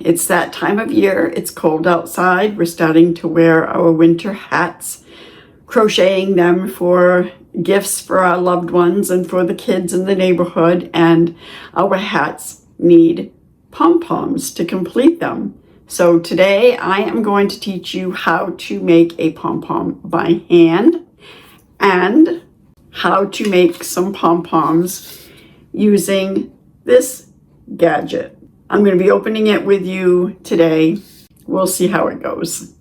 It's that time of year. It's cold outside. We're starting to wear our winter hats, crocheting them for gifts for our loved ones and for the kids in the neighborhood. And our hats need pom-poms to complete them. So today I am going to teach you how to make a pom-pom by hand and how to make some pom-poms using this gadget. I'm going to be opening it with you today. We'll see how it goes.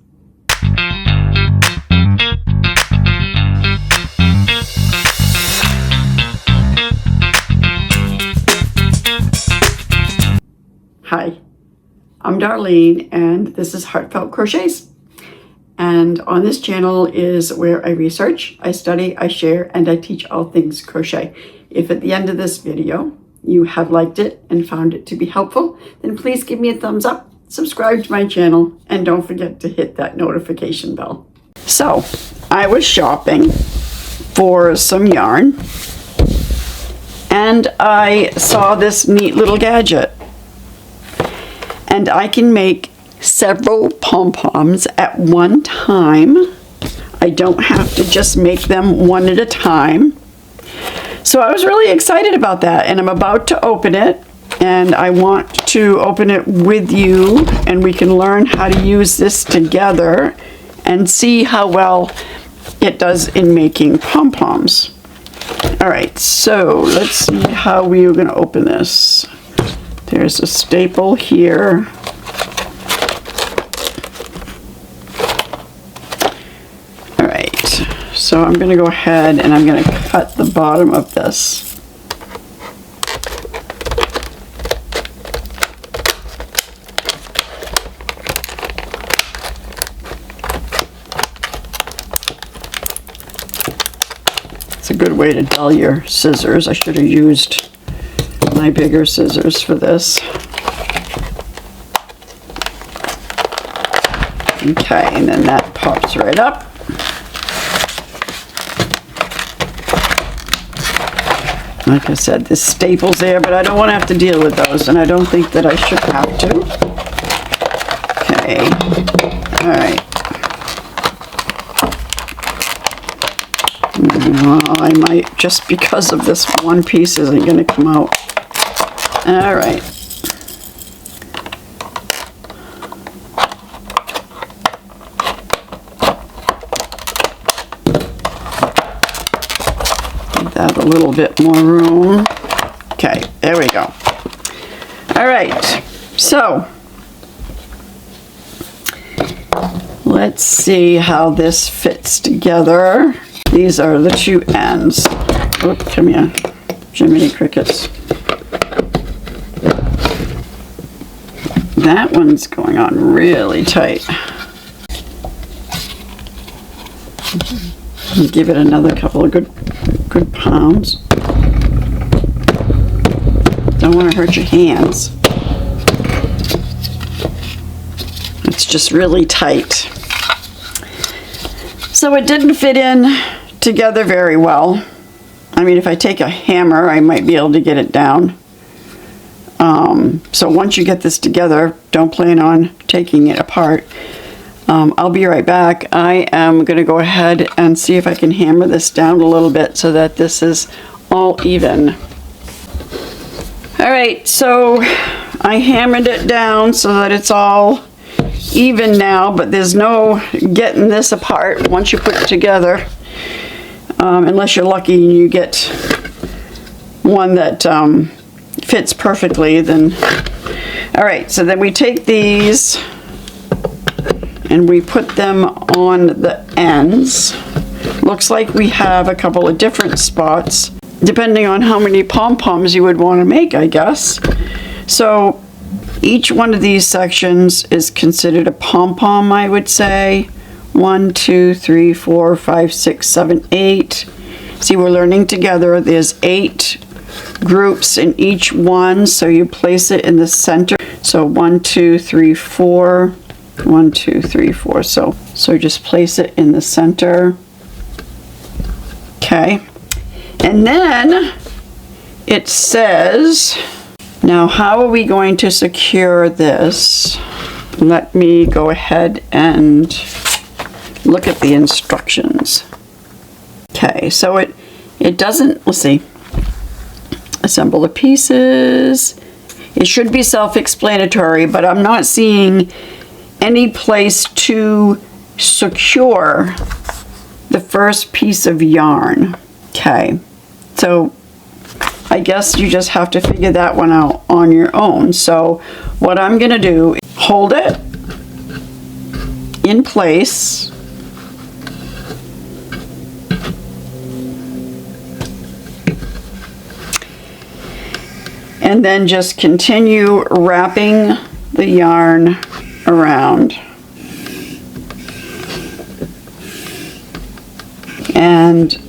Hi, I'm Darlene and this is Heartfelt Crochets. And on this channel is where I research, I study, I share, and I teach all things crochet. If at the end of this video you have liked it and found it to be helpful, then please give me a thumbs up, subscribe to my channel, and don't forget to hit that notification bell. So, I was shopping for some yarn and I saw this neat little gadget. And I can make several pom-poms at one time. I don't have to just make them one at a time. So I was really excited about that, and I'm about to open it, and I want to open it with you, and we can learn how to use this together and see how well it does in making pom-poms. All right, so let's see how we are going to open this. There's a staple here. All right, so I'm going to go ahead and I'm going to cut the bottom of this. It's a good way to dull your scissors. I should have used my bigger scissors for this. Okay, and then that pops right up. Like I said, there's staples there, but I don't want to have to deal with those, and I don't think that I should have to. Okay, all right. Well, I might, just because of this one piece isn't going to come out. All right. Give that a little bit more room. Okay, there we go. All right, so let's see how this fits together. These are the two ends. Oh, come here, Jiminy Crickets. That one's going on really tight. Give it another couple of good pounds. Don't want to hurt your hands. It's just really tight. So it didn't fit in together very well. I mean, if I take a hammer, I might be able to get it down. So once you get this together, don't plan on taking it apart. I'll be right back. I am going to go ahead and see if I can hammer this down a little bit so that this is all even. All right, so I hammered it down so that it's all even now, but there's no getting this apart once you put it together, unless you're lucky and you get one that fits perfectly. Then all right, so then we take these and we put them on the ends. Looks like we have a couple of different spots depending on how many pom-poms you would want to make, I guess. So each one of these sections is considered a pom-pom, I would say. 1, 2, 3, 4, 5, 6, 7, 8. See, we're learning together. There's 8 groups in each one, so you place it in the center. So 1, 2, 3, 4. 1, 2, 3, 4. So just place it in the center. Okay. And then it says Now, how are we going to secure this? Let me go ahead and look at the instructions. Okay, so it doesn't, let's see, assemble the pieces. It should be self-explanatory, but I'm not seeing any place to secure the first piece of yarn. Okay, so I guess you just have to figure that one out on your own. So what I'm gonna do is hold it in place. And then just continue wrapping the yarn around. And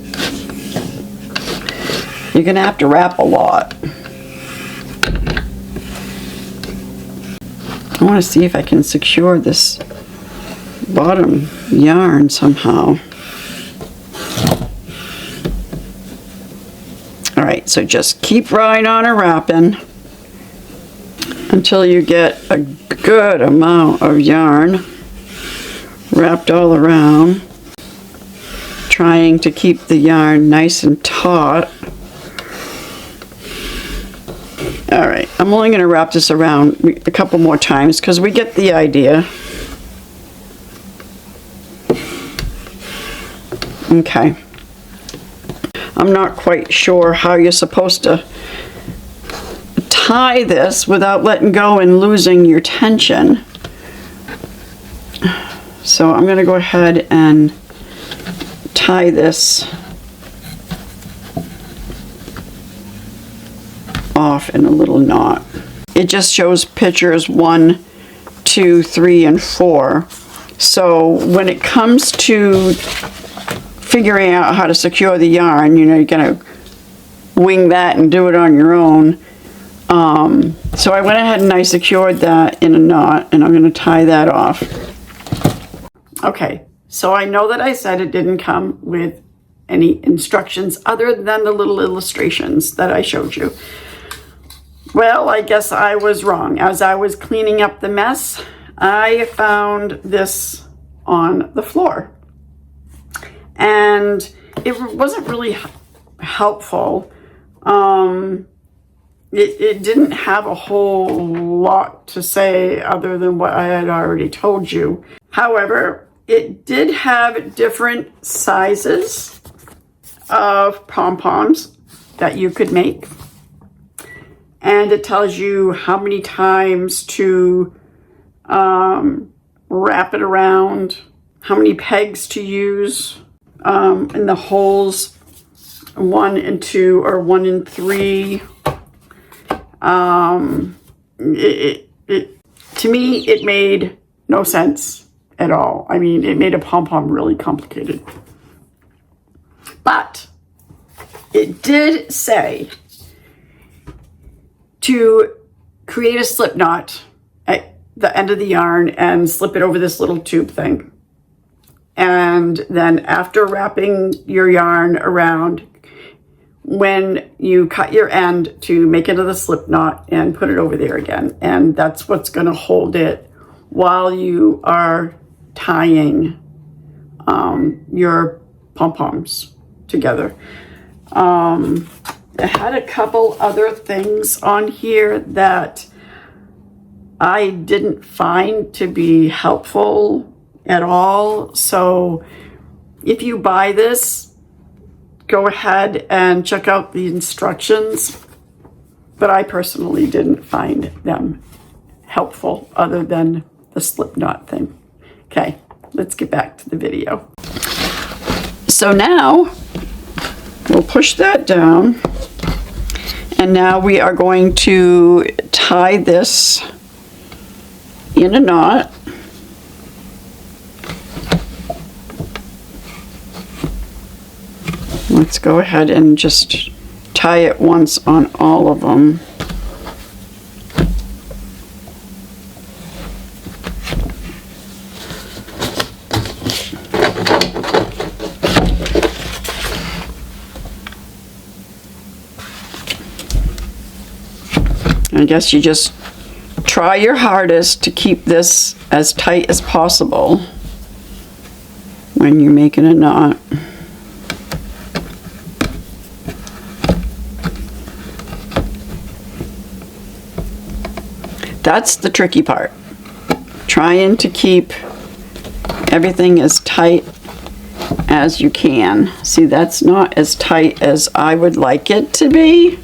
you're gonna have to wrap a lot. I wanna see if I can secure this bottom yarn somehow. All right, so just keep right on wrapping until you get a good amount of yarn wrapped all around, trying to keep the yarn nice and taut. All right, I'm only going to wrap this around a couple more times because we get the idea. Okay. I'm not quite sure how you're supposed to tie this without letting go and losing your tension. So I'm going to go ahead and tie this off in a little knot. It just shows pictures 1, 2, 3, and 4. So when it comes to figuring out how to secure the yarn, you know, you're gonna wing that and do it on your own. So I went ahead and I secured that in a knot, and I'm gonna tie that off. Okay, so I know that I said it didn't come with any instructions other than the little illustrations that I showed you. Well, I guess I was wrong. As I was cleaning up the mess, I found this on the floor. And it wasn't really helpful. It didn't have a whole lot to say other than what I had already told you. However, it did have different sizes of pom-poms that you could make. And it tells you how many times to wrap it around, how many pegs to use. In the holes 1 and 2 or 1 and 3. To me, it made no sense at all. I mean, it made a pom-pom really complicated. But it did say to create a slip knot at the end of the yarn and slip it over this little tube thing. And then after wrapping your yarn around, when you cut your end, to make it into the slip knot and put it over there again. And that's what's going to hold it while you are tying your pom-poms together. I had a couple other things on here that I didn't find to be helpful at all. So if you buy this, go ahead and check out the instructions. But I personally didn't find them helpful other than the slip knot thing. Okay, let's get back to the video. So now we'll push that down. And now we are going to tie this in a knot. Let's go ahead and just tie it once on all of them. I guess you just try your hardest to keep this as tight as possible when you're making a knot. That's the tricky part. Trying to keep everything as tight as you can. See, that's not as tight as I would like it to be.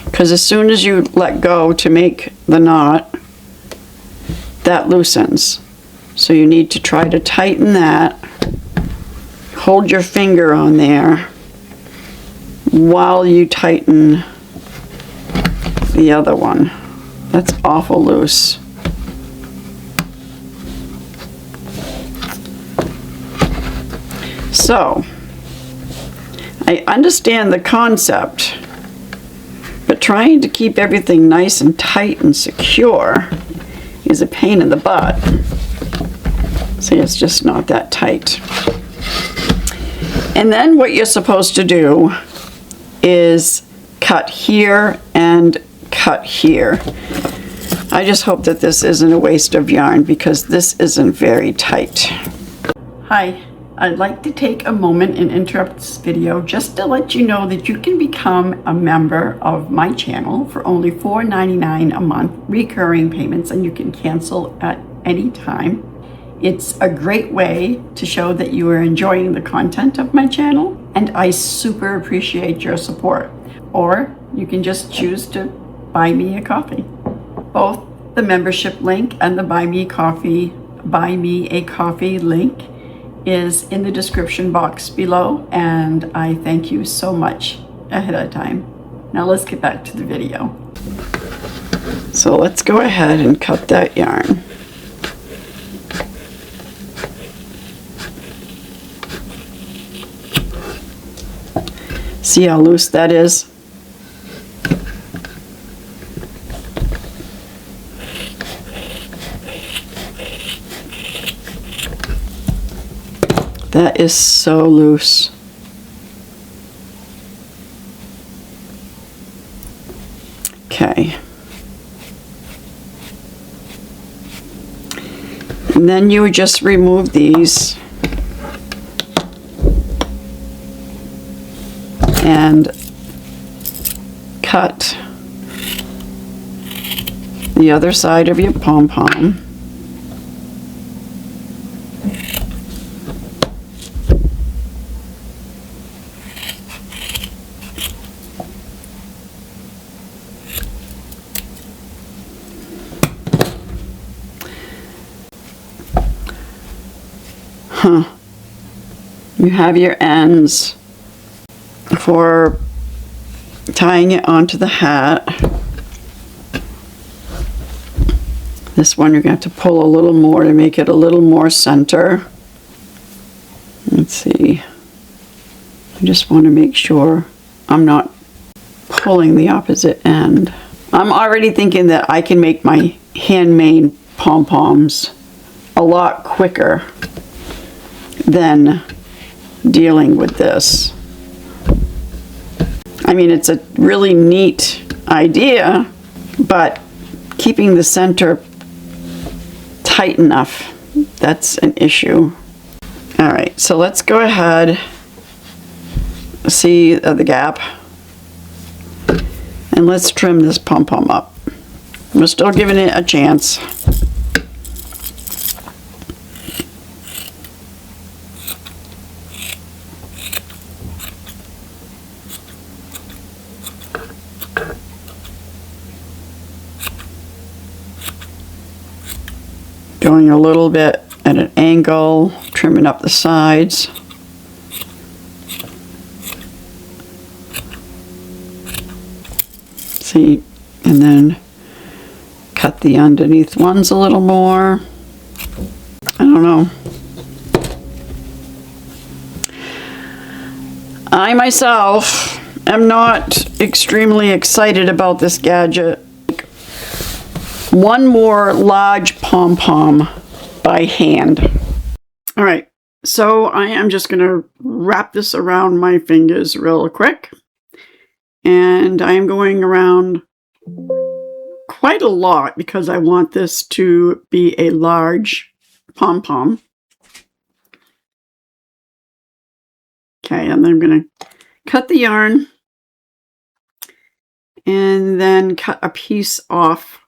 Because as soon as you let go to make the knot, that loosens. So you need to try to tighten that. Hold your finger on there while you tighten the other one. That's awful loose. So, I understand the concept, but trying to keep everything nice and tight and secure is a pain in the butt. See, it's just not that tight. And then what you're supposed to do is cut here and cut here. I just hope that this isn't a waste of yarn because this isn't very tight. Hi, I'd like to take a moment and interrupt this video just to let you know that you can become a member of my channel for only $4.99 a month, recurring payments, and you can cancel at any time. It's a great way to show that you are enjoying the content of my channel, and I super appreciate your support. Or you can just choose to buy me a coffee. Both the membership link and the buy me a coffee link is in the description box below, and I thank you so much ahead of time. Now let's get back to the video. So let's go ahead and cut that yarn. See how loose that is? That is so loose. Okay. And then you would just remove these and cut the other side of your pom-pom. You have your ends for tying it onto the hat. This one you're going to have to pull a little more to make it a little more center. Let's see. I just want to make sure I'm not pulling the opposite end. I'm already thinking that I can make my handmade pom-poms a lot quicker than dealing with this. I mean, it's a really neat idea, but keeping the center tight enough, that's an issue. All right, so let's go ahead, see the gap, and let's trim this pom-pom up. We're still giving it a chance. Going a little bit at an angle, trimming up the sides. See, and then cut the underneath ones a little more. I don't know. I myself am not extremely excited about this gadget. One more large pom-pom by hand. All right, So I am just going to wrap this around my fingers real quick. And I am going around quite a lot because I want this to be a large pom-pom. Okay, and then I'm going to cut the yarn and then cut a piece off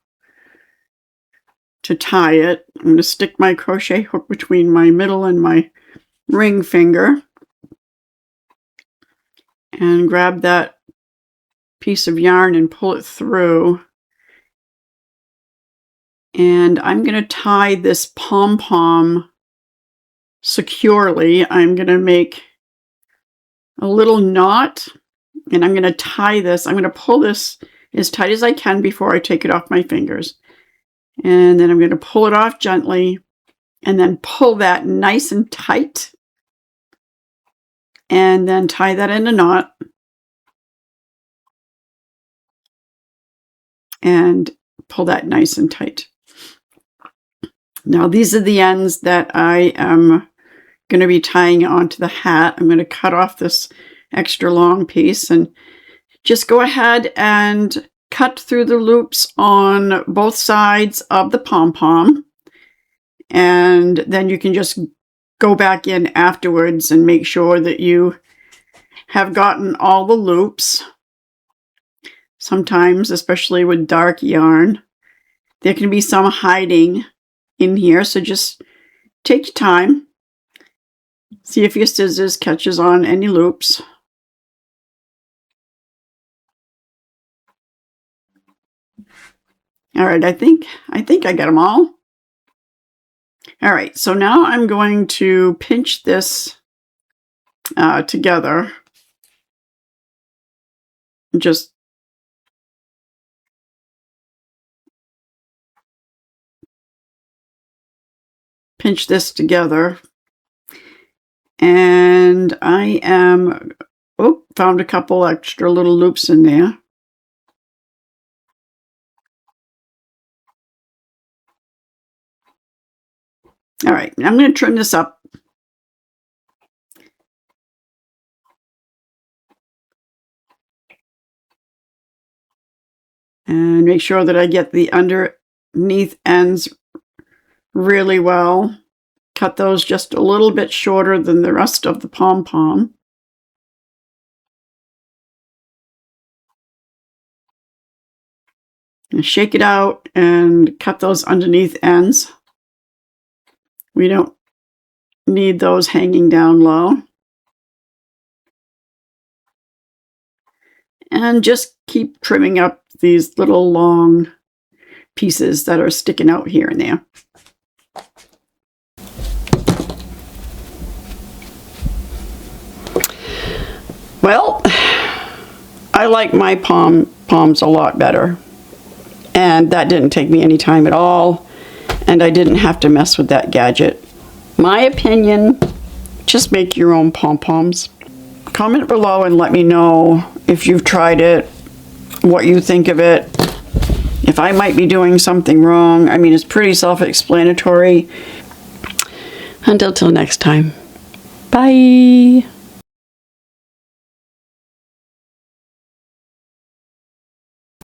to tie it. I'm going to stick my crochet hook between my middle and my ring finger and grab that piece of yarn and pull it through. And I'm going to tie this pom-pom securely. I'm going to make a little knot and I'm going to tie this. I'm going to pull this as tight as I can before I take it off my fingers. And then I'm going to pull it off gently and then pull that nice and tight. And then tie that in a knot. And pull that nice and tight. Now these are the ends that I am going to be tying onto the hat. I'm going to cut off this extra long piece and just go ahead and cut through the loops on both sides of the pom-pom. And then you can just go back in afterwards and make sure that you have gotten all the loops. Sometimes, especially with dark yarn, there can be some hiding in here, so just take your time. See if your scissors catches on any loops. All right, I think I got them all. All right, so now I'm going to pinch this together. Just pinch this together. And I am, found a couple extra little loops in there. All right, I'm going to trim this up. And make sure that I get the underneath ends really well. Cut those just a little bit shorter than the rest of the pom-pom. And shake it out and cut those underneath ends. We don't need those hanging down low. And just keep trimming up these little long pieces that are sticking out here and there. Well, I like my pom-poms a lot better. And that didn't take me any time at all. And I didn't have to mess with that gadget. My opinion, just make your own pom-poms. Comment below and let me know if you've tried it, what you think of it, if I might be doing something wrong. I mean, it's pretty self-explanatory. Until next time. Bye.